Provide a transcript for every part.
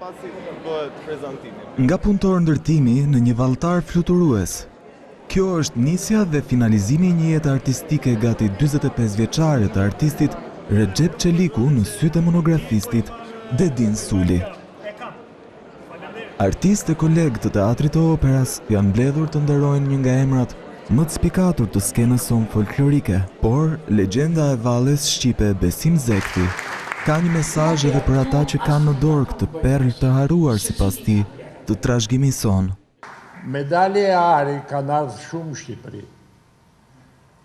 pasi bëhet prezantimi. Nga punëtor ndërtimi në një valltar fluturues. Kjo është nisja dhe finalizimi i një jete artistike gati 45 vjeçare të artistit Recep Çeliku në sytë e monografistit Dedin Suli. Artistë e kolegë të teatrit të operas janë mbledhur të nderojnë një nga emrat më të spikatur të skenës son folklorike, por legjenda e valles shqipe Besim Zekti ka një mesazh edhe për ata që kanë në dorë këtë perlë të haruar sipas tij të trashëgimisë son. Medalje e ari kanë ardhur shumë në Shqipëri.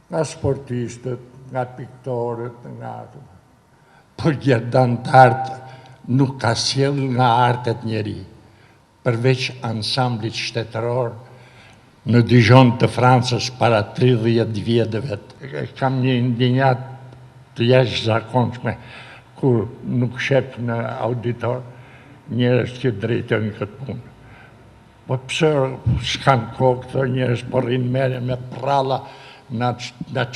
Nga sportistët, nga piktorët, nga por gjerdantarët nuk ka sjell nga artet njeri, përveç ansamblit shtetëror në Dijon të Francës para 30 vjetëve. Kam një ndjenjat të jashtëzakonshme kur nuk shef në auditor njerëz që drejtojnë këtë punë. Po pse s'kan kohë këto njerëz po rrinë merren me prralla na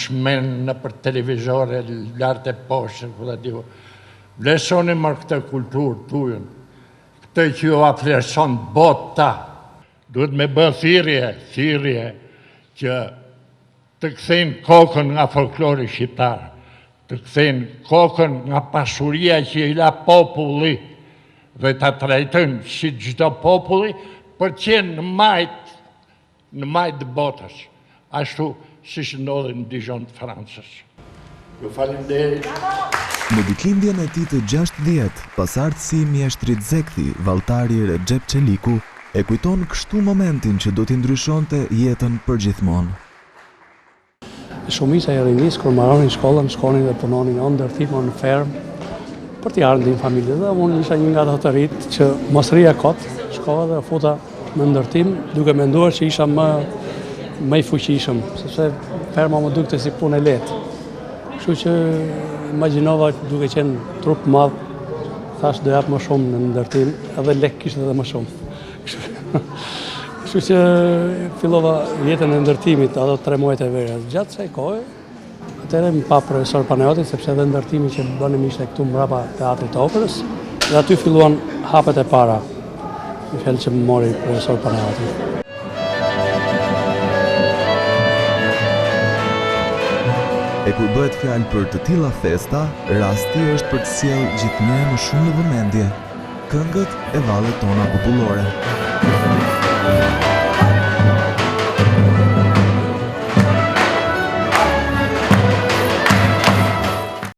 çmen në për televizore lart e poshtë, ku diu. Vlerësoni më këtë kulturë tuaj. Këtë që ju aflerson bota. Duhet me bë thirrje që të kthejnë kokën nga folklori shqiptar, të kthejnë kokën nga pasuria që i la populli dhe ta trajtojnë si çdo populli për të qenë në majt të botës, ashtu siç ndodhi në Dijon të Francës. Ju faleminderit. Në ditëlindjen e tij të 60, pasardhësi i mjeshtrit Zekti, valltari Recep Çeliku, e kujton kështu momentin që do t'i ndryshonte jetën përgjithmonë. Shumica e rinisë kur mbaronin shkollën, shkonin dhe punonin në ndërtim në fermë për t'i ardhin familje. Dhe unë isha një nga ato të rinj që mos rria kot, shkova dhe futa në ndërtim, duke menduar që isha më i fuqishëm, sepse ferma më dukte si punë e lehtë. Kështu që imagjinova duke qenë trup madh, thash do jap më shumë në ndërtim, edhe lek kishte edhe më shumë. Kështu që fillova jetën e ndërtimit ato 3 muajt e verës. Gjatë kësaj kohe, atëherë më pa profesor Panajotit, sepse edhe ndërtimi që bënim ishte këtu mbrapa teatrit të operës, dhe aty filluan hapet e para. Në fjalë që më mori profesor Panajotit. E kur bëhet fjalë për të tilla festa, rasti është për të sjellë gjithnjë më shumë në vëmendje këngët e vallet tona popullore.